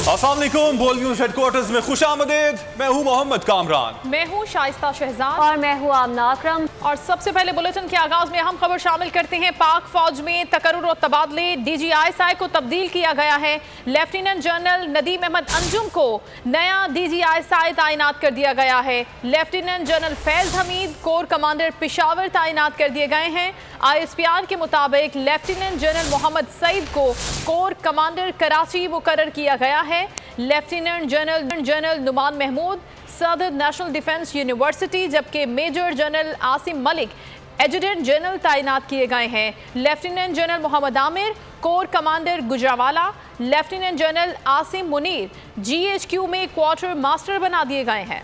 अस्सलाम वालेकुम, बोल न्यूज़ हेडक्वार्टर्स में खुशामदीद। मैं हूँ मोहम्मद कामरान। मैं हूँ शाइस्ता शहजाद और मैं हूँ आमना अकरम। और सबसे पहले बुलेटिन के आगाज में अहम खबर शामिल करते हैं। पाक फौज में तकर्रुर और तबादले, DGISI को तब्दील किया गया है। लेफ्टिनेंट जनरल नदीम अहमद अंजुम को नया DGISI तैनात कर दिया गया है। Lieutenant general Faiz Hamid core commander Peshawar तैनात कर दिए गए हैं। ISPR के मुताबिक लेफ्टिनेंट जनरल मोहम्मद सईद को कोर कमांडर कराची मुकर्रर किया गया है। लेफ्टिनेंट जनरल नुमान महमूद सदर नेशनल डिफेंस यूनिवर्सिटी, जबकि major general Asim Malik adjutant general तैनात किए गए हैं। Lieutenant general Mohammad Aamir corps commander Gujranwala, lieutenant general Asim Munir GHQ में क्वार्टर मास्टर बना दिए गए हैं।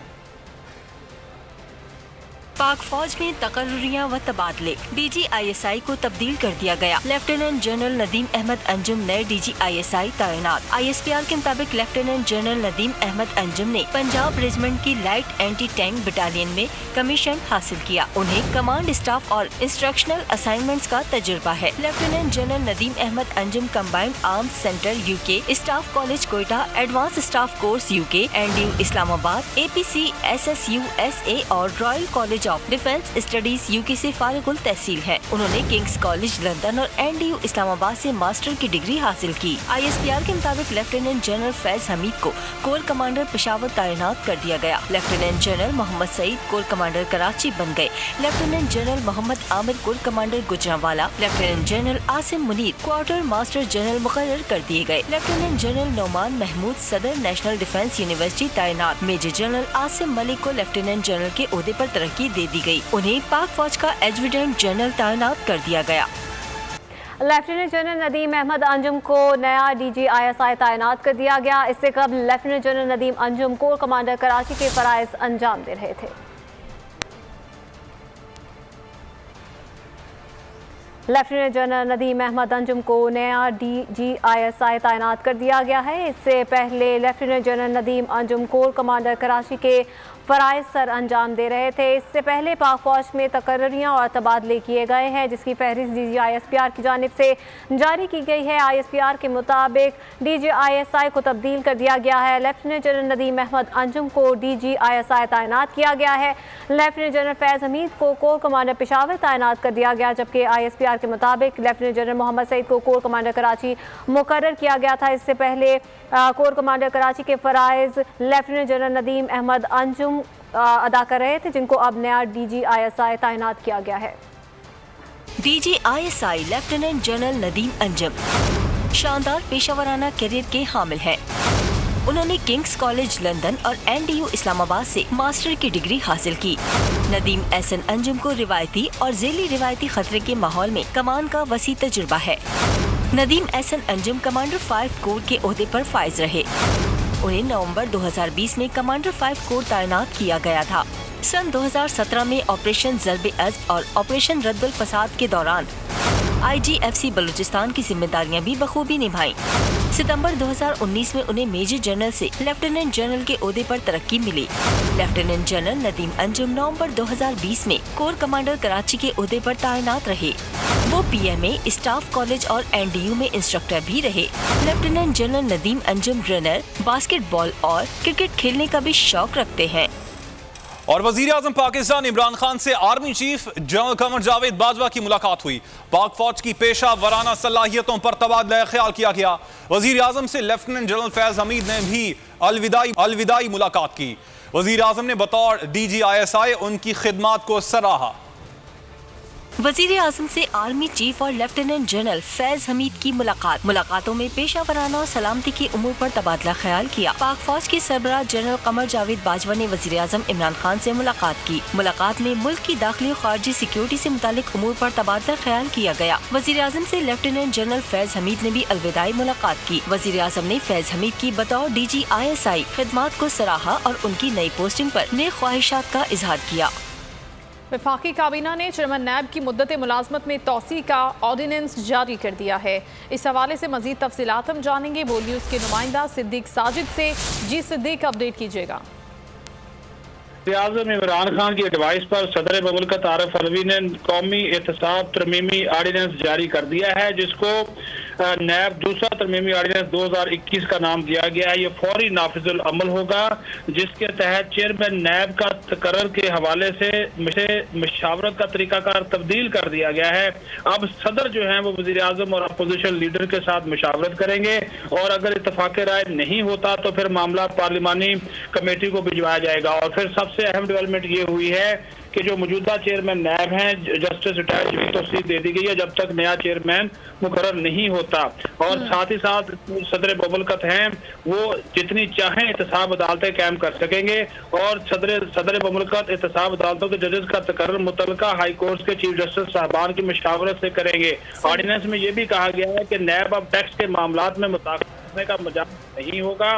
पाक फौज में तकर्रुरियां व तबादले, DGISI को तब्दील कर दिया गया। लेफ्टिनेंट जनरल नदीम अहमद अंजुम नए DGISI तैनात। ISPR के मुताबिक लेफ्टिनेंट जनरल नदीम अहमद अंजुम ने पंजाब रेजिमेंट की लाइट एंटी टैंक बटालियन में कमीशन हासिल किया। उन्हें कमांड स्टाफ और इंस्ट्रक्शनल असाइनमेंट्स का तजुर्बा है। Lieutenant general Nadeem Ahmed Anjum combined arms centre UK, staff college Quetta, advance staff course UK, NDU Islamabad, APC SSU SA और royal college of defence studies UK से फारिगुल तहसील है। उन्होंने किंग्स कॉलेज लंदन और NDU इस्लामाबाद से मास्टर की डिग्री हासिल की। ISPR के मुताबिक लेफ्टिनेंट जनरल फैज हमीद को कोर कमांडर पेशावर तैनात कर दिया गया। Lieutenant general Mohammad Saeed corps commander Karachi बन गए। Lieutenant general Mohammad Aamir corps commander Gujranwala, lieutenant general Asim Munir quarter master general मुकर्रर कर दिए गए। लेफ्टिनेंट जनरल नुमान महमूद सदर नेशनल डिफेंस यूनिवर्सिटी तैनात। मेजर जनरल आसिम मलिक को लेफ्टिनेंट जनरल के ओहदे पर तरक्की दे दी गई। उन्हें पाक फौज का एडजुटेंट जनरल तैनात कर दिया गया। लेफ्टिनेंट जनरल नदीम अहमद अंजुम को नया DGISI तैनात कर दिया गया। इससे कबल lieutenant general Nadeem Anjum core commander Karachi के फराइज अंजाम दे रहे थे। लेफ्टिनेंट जनरल नदीम अहमद अंजुम को नया DGISI तैनात कर दिया गया है। इससे पहले lieutenant general Nadeem Anjum core commander Karachi के फराइज सर अंजाम दे रहे थे। इससे पहले पाक फौज में तकर्रुरियां और तबादले किए गए हैं, जिसकी फहरिस्त DGISPR की जानिब से जारी की गई है। ISPR के मुताबिक DGISI को तब्दील कर दिया गया है। लेफ्टिनेंट जनरल नदीम अहमद अंजुम को DGISI तैनात किया गया है। लेफ्टिनेंट जनरल फैज हमीद को कोर कमांडर पेशावर तैनात कर दिया गया, जबकि ISPR के मुताबिक लेफ्टिनेंट जनरल मोहम्मद सईद को कोर कमांडर कराची मुकर्रर किया गया था। इससे पहले कोर कमांडर कराची के फराइज लेफ्टिनेंट जनरल नदीम अहमद अंजुम अदा कर रहे थे, जिनको अब नया DGISI तैनात किया गया है। DGISI lieutenant general Nadeem Anjum शानदार पेशावराना करियर के हामिल हैं। उन्होंने किंग्स कॉलेज लंदन और NDU इस्लामाबाद से मास्टर की डिग्री हासिल की। नदीम एहसन अंजुम को रिवायती और ज़ेली रिवायती खतरे के माहौल में कमान का वसी तजुर्बा है। नदीम एहसन अंजुम कमांडर 5 कोर के ओहदे पर फाइज रहे। उन्हें नवंबर 2020 में कमांडर 5 कोर तैनात किया गया था। सन 2017 में ऑपरेशन ज़र्ब-ए-अज़्ब और ऑपरेशन रद्दुल फसाद के दौरान IGFC बलूचिस्तान की जिम्मेदारियां भी बखूबी निभाई। सितंबर 2019 में उन्हें मेजर जनरल से लेफ्टिनेंट जनरल के ओहदे पर तरक्की मिली। लेफ्टिनेंट जनरल नदीम अंजुम नवंबर 2020 में कोर कमांडर कराची के ओहदे पर तैनात रहे। वो PMA, स्टाफ कॉलेज और NDU में इंस्ट्रक्टर भी रहे। Lieutenant general Nadeem Anjum runner, basketball और क्रिकेट खेलने का भी शौक रखते हैं। और वजीर आजम पाकिस्तान इमरान खान से army chief general Qamar Javed Bajwa की मुलाकात हुई। पाक फौज की पेशा वराना सलाहियतों पर तबादला ख्याल किया गया। वजीर आजम से लेफ्टिनेंट जनरल फैज हमीद ने भी अलविदाई मुलाकात की। वजीर आजम ने बतौर DGISI उनकी खिदमात को सराहा। वजीर आजम से आर्मी चीफ और लेफ्टिनेंट जनरल फैज हमीद की मुलाकातों में पेशा वराना और सलामती के उमूर पर तबादला ख्याल किया। पाक फौज के सरबराह जनरल कमर जावेद बाजवा ने वजीर आजम इमरान खान से मुलाकात की। मुलाकात में मुल्क की दाखिली और खारजी सिक्योरिटी से मुतालिक उमूर पर तबादला ख्याल किया गया। वजीर आजम से लेफ्टिनेंट जनरल फैज हमीद ने भी अलविदाई मुलाकात की। वजीर आजम ने फैज हमीद की बतौर DGISI खिदमात को सराहा और उनकी नई पोस्टिंग पर नेक ख्वाहिशात का इजहार किया। वफाकी काबीना ने चेयरमैन नैब की मुद्दत मुलाजमत में तोसी का ऑर्डिनेंस जारी कर दिया है। इस हवाले से मजीद तफसीलात हम जानेंगे। बोल न्यूज़ के नुमाइंदा सिद्दीक साजिद से। जी सिद्दीक, अपडेट कीजिएगा। वज़ीर-ए-आज़म इमरान खान की एडवाइस पर सदर मुमलिकत आरिफ अलवी ने कौमी एहतसाब तरमीमी आर्डिनेंस जारी कर दिया है, जिसको नैब दूसरा तरमीमी आर्डिनेंस 2021 का नाम दिया गया है। ये फौरी नाफिजुल अमल होगा, जिसके तहत चेयरमैन नैब का तकर्रर के हवाले से मशावरत का तरीकाकार तब्दील कर दिया गया है। अब सदर जो है वो वज़ीर-ए-आज़म और अपोजिशन लीडर के साथ मशावरत करेंगे और अगर इत्तफाक राय नहीं होता तो फिर मामला पार्लिमानी कमेटी को भिजवाया जाएगा। और फिर सबसे अहम डेवलपमेंट ये हुई है कि जो मौजूदा चेयरमैन नैब हैं, जस्टिस रिटायर्ड की तौसीक दे दी गई है जब तक नया चेयरमैन मुकर्रर नहीं होता। और साथ ही साथ सदर मुमलिकत हैं वो जितनी चाहें एहतसाब अदालतें कायम कर सकेंगे और सदर मुमलिकत एहतसाब अदालतों के जजेस का तकर्रर मुतल्लिका हाई कोर्ट के चीफ जस्टिस साहबान की मशावरत से करेंगे। ऑर्डिनेंस में ये भी कहा गया है कि नैब अब टैक्स के मामलात में मुताक़िद का मजाक नहीं होगा।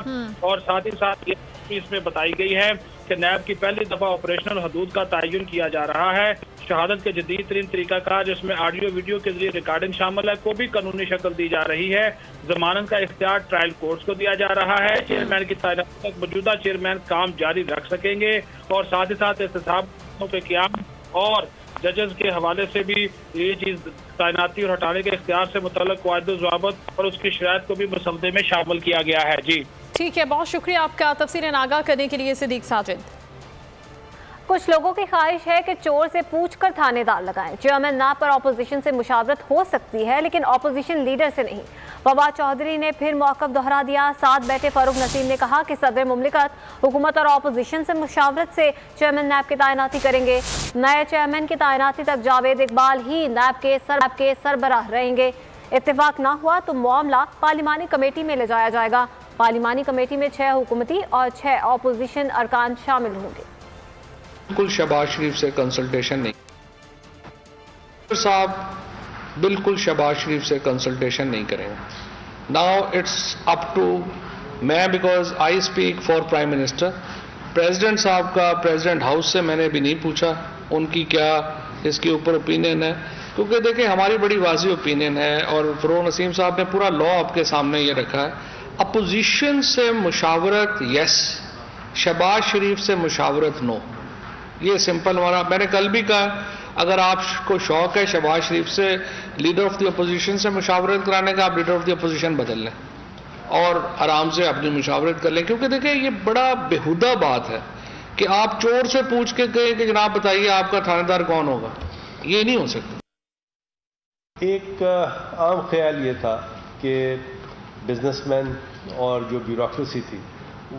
और साथ ही साथ ये इसमें बताई गई है कि नैब की पहली दफा ऑपरेशनल हदूद का तयन किया जा रहा है। शहादत के जदीद तरीन तरीकाकार जिसमें ऑडियो वीडियो के जरिए रिकॉर्डिंग शामिल है को भी कानूनी शक्ल दी जा रही है। जमानत का इख्तियार ट्रायल कोर्ट्स को दिया जा रहा है। चेयरमैन की तैनाती तक मौजूदा चेयरमैन काम जारी रख सकेंगे और साथ ही साथ एहतसाब के क़याम और जजेस के हवाले से भी ये चीज तैनाती और हटाने के इख्तियार से मुतल्लिक़ क़वाइद ज़वाबित और उसकी शराइत को भी मसवदे में शामिल किया गया है। जी ठीक है, बहुत शुक्रिया आपका तफसीरें आगाह करने के लिए सिद्दीक साजिद। कुछ लोगों की ख्वाहिश है कि चोर से पूछकर थानेदार लगाएं। चेयरमैन नैब पर ऑपोजिशन से मुशावरत हो सकती है, लेकिन ऑपोजिशन लीडर से नहीं। फवाद चौधरी ने फिर मौक़िफ़ दोहरा दिया। साथ बैठे फारूक नसीम ने कहा कि सदर मुमलिकत हुकूमत और ऑपोजिशन से मुशावरत से चेयरमैन नैब की तैनाती करेंगे। नए चेयरमैन की तैनाती तक जावेद इकबाल ही नैब के सरबराह रहेंगे। इत्तेफाक ना हुआ तो मामला पार्लिमानी कमेटी में ले जाया जाएगा। पार्लिमानी कमेटी में 6 हुकूमती और 6 ऑपोजिशन अरकान शामिल होंगे। बिल्कुल शहबाज शरीफ से कंसल्टेशन नहीं साहब, बिल्कुल शहबाज शरीफ से कंसल्टेशन नहीं करेंगे। नाउ इट्स अप टू मैं, because I speak for prime minister. President साहब का प्रेसिडेंट हाउस से मैंने भी नहीं पूछा उनकी क्या इसके ऊपर ओपिनियन है, क्योंकि देखिए हमारी बड़ी वाज़ी ओपिनियन है और फरूक नसीम साहब ने पूरा लॉ आपके सामने ये रखा है। अपोजिशन से मुशावरत यस, शहबाज शरीफ से मुशावरत नो। ये सिंपल हमारा, मैंने कल भी कहा अगर आपको शौक है शहबाज शरीफ से लीडर ऑफ द अपोजिशन से मुशावरत कराने का, आप लीडर ऑफ द अपोजिशन बदल लें और आराम से अपनी मुशावरत कर लें। क्योंकि देखिए ये बड़ा बेहुदा बात है कि आप चोर से पूछ के कहें कि जनाब बताइए आपका थानेदार कौन होगा, ये नहीं हो सकता। एक आम ख्याल ये था कि बिजनेसमैन और जो ब्यूरोक्रेसी थी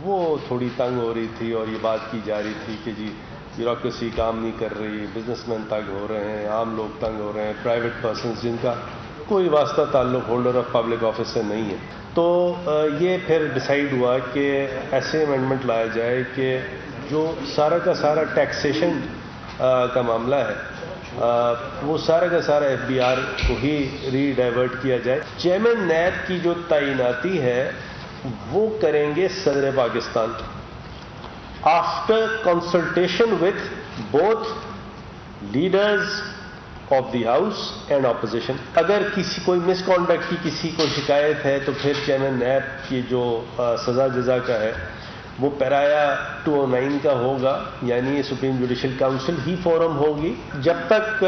वो थोड़ी तंग हो रही थी और ये बात की जा रही थी कि जी ब्यूरोक्रेसी काम नहीं कर रही, बिजनेसमैन तंग हो रहे हैं, आम लोग तंग हो रहे हैं, प्राइवेट पर्सनस जिनका कोई वास्ता ताल्लुक होल्डर ऑफ पब्लिक ऑफिस से नहीं है। तो ये फिर डिसाइड हुआ कि ऐसे अमेंडमेंट लाया जाए कि जो सारा का सारा टैक्सेशन का मामला है वो सारा का सारा FBR को ही रीडाइवर्ट किया जाए। चेयरमैन नैब की जो तैनाती है वो करेंगे सदर Pakistan after consultation with both leaders of the house and opposition. अगर किसी कोई मिसकॉन्डक्ट की किसी को शिकायत है तो फिर चेयरमैन नैब की जो सजा जजा का है वो पैराया 209 का होगा, यानी सुप्रीम जुडिशल काउंसिल ही फोरम होगी। जब तक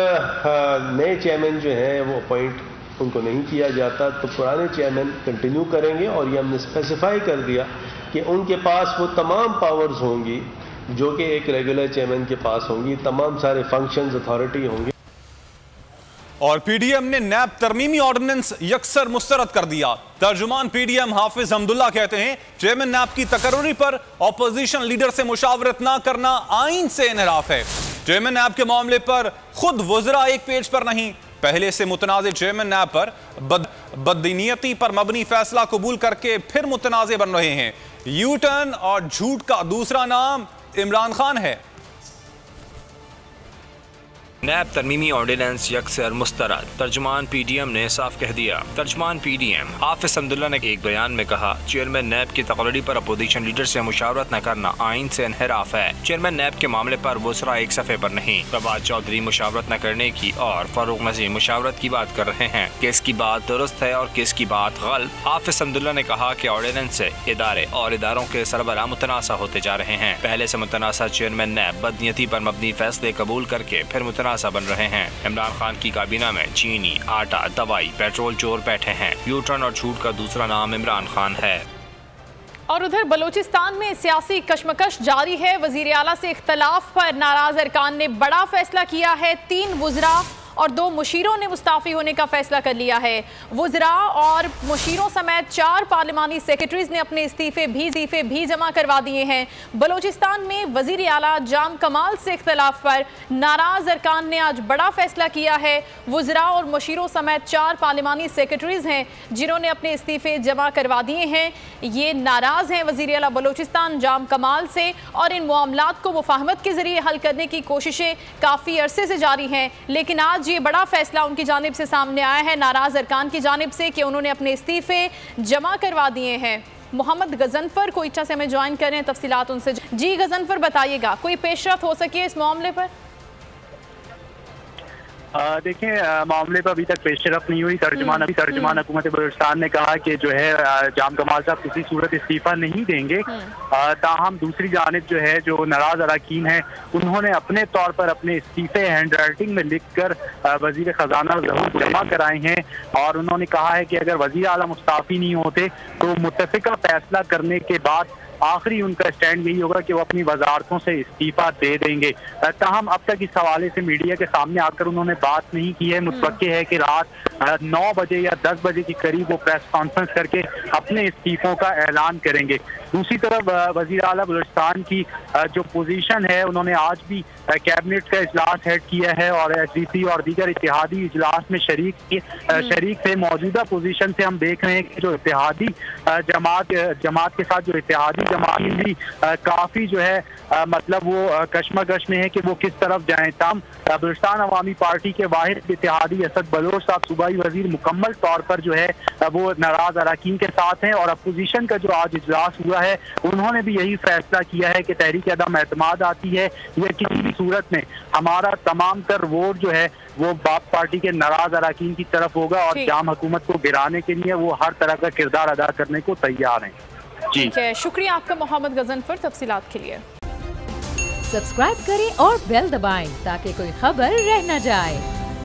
नए चेयरमैन जो है वो अपॉइंट उनको नहीं किया जाता तो पुराने चेयरमैन कंटिन्यू करेंगे। और ये हमने स्पेसिफाई कर दिया कि उनके पास वो तमाम पावर्स होंगी जो कि एक रेगुलर चेयरमैन के पास होंगी, तमाम सारे फंक्शंस अथॉरिटी होंगे। और पीडीएम ने नैब तरमीमी ऑर्डिनेंस यकसर मुस्तरद कर दिया। तर्जुमान पीडीएम हाफिज हमदुल्ला कहते हैं चेयरमैन नैब की तकर्रुरी पर ऑपोजिशन लीडर से मुशावरत ना करना आईन से इनहराफ है। चेयरमैन नैब के मामले पर खुद वज़रा एक पेज पर नहीं, पहले से मुतनाज़ चेयरमैन नैब पर बदनीयती पर मबनी फैसला कबूल करके फिर मुतनाज़ बन रहे हैं। यू टर्न और झूठ का दूसरा नाम इमरान खान है। नैब तरमीमी ऑर्डिनेंस यकसर मुस्तरद, तर्जुमान PDM ने साफ कह दिया। तर्जुमान PDM हाफिज अब्दुल्ला ने एक बयान में कहा, चेयरमैन नैब की तकरीरी पर अपोजिशन लीडर से मुशावरत न करना आइन से इनहराफ है। चेयरमैन नैब के मामले पर वुसरा एक सफ़े पर नहीं। फवाद चौधरी मुशावरत न करने की और फारूक नजीर मुशावरत की बात कर रहे हैं। किसकी बात दुरुस्त है और किसकी बात गलत? हाफिज अब्दुल्ला ने कहा कि ऑर्डिनेंस से इदारे और इदारों के सरबराह मुतनासा होते जा रहे हैं। पहले से मुतनासा चेयरमैन नैब बदनीयती पर मबनी फैसले कबूल करके फिर मुतनासा बन रहे हैं। इमरान खान की काबीना में चीनी, आटा, दवाई, पेट्रोल चोर बैठे हैं। यूटर्न और झूठ का दूसरा नाम इमरान खान है। और उधर बलूचिस्तान में सियासी कशमकश जारी है। वजीर आला से इख्तलाफ पर नाराज अरकान ने बड़ा फैसला किया है। 3 वुज़रा और 2 मुशीरों ने मुस्ताफ़ी होने का फैसला कर लिया है। वुज़रा और मुशीरों समेत 4 पार्लिमानी सेक्रेटरीज ने अपने इस्तीफे भी जमा करवा दिए हैं। बलूचिस्तान में वज़ीर आला जाम कमाल से इख्तलाफ पर नाराज अरकान ने आज बड़ा फैसला किया है। वुज़रा और मुशीरों समेत 4 पार्लिमानी सेक्रेटरीज हैं जिन्होंने अपने इस्तीफे जमा करवा दिए हैं। ये नाराज़ हैं वज़ीर आला बलूचिस्तान जाम कमाल से और इन मामलात को मुफाहमत के ज़रिए हल करने की कोशिशें काफ़ी अरसे से जारी हैं। लेकिन आज ये बड़ा फैसला उनकी जानिब से सामने आया है, नाराज अरकान की जानिब से, कि उन्होंने अपने इस्तीफे जमा करवा दिए हैं। मोहम्मद गजनफर कोयटा से हमें ज्वाइन कर रहे हैं, तफसीलात उनसे। जी गजनफर, बताइएगा कोई पेशरफ हो सके इस मामले पर? देखिए, मामले पर अभी तक पेशरफ नहीं हुई। तर्जुमान हुकूमत बलूचिस्तान ने कहा कि जो है जाम कमाल साहब किसी सूरत इस्तीफा नहीं देंगे। ताहम दूसरी जानिब जो है जो नाराज अरकान हैं उन्होंने अपने तौर पर अपने इस्तीफे हैंड राइटिंग में लिख कर वजीर खजाना जरूर जमा कराए हैं और उन्होंने कहा है कि अगर वजीर आला मुस्ताफी नहीं होते तो मुत्तफिका फैसला करने के बाद आखिरी उनका स्टैंड यही होगा कि वो अपनी वजारतों से इस्तीफा दे देंगे। ताहम अब तक इस हवाले से मीडिया के सामने आकर उन्होंने बात नहीं की है। मुतवक्के है कि रात 9 बजे या 10 बजे के करीब वो प्रेस कॉन्फ्रेंस करके अपने इस्तीफों का ऐलान करेंगे। दूसरी तरफ वजीर आला बलूचिस्तान की जो पोजीशन है, उन्होंने आज भी कैबिनेट का इजलास हेड किया है और SDC और दीगर इत्तेहादी इजलास में शरीक थे। मौजूदा पोजीशन से हम देख रहे हैं कि जो इत्तेहादी जमात के साथ जो इत्तेहादी जमात भी काफ़ी जो है मतलब वो कशमकश में है कि वो किस तरफ जाएं। ताम बलूचिस्तान अवामी पार्टी के वाहिद इत्तेहादी असद बलोच साहब सूबाई वजीर मुकम्मल तौर पर जो है वो नाराज अरकान के साथ हैं और अपोजिशन का जो आज इजलास हुआ है उन्होंने भी यही फैसला किया है कि तहरीक अदम एतमाद आती है या किसी भी सूरत में हमारा तमाम तर वोट जो है वो बाप पार्टी के नाराज अरकान की तरफ होगा और जाम हुकूमत को गिराने के लिए वो हर तरह का किरदार अदा करने को तैयार हैं। जी शुक्रिया आपका मोहम्मद गजनफर, तफसीलात के लिए। सब्सक्राइब करें और बेल दबाएं ताकि कोई खबर रह न जाए।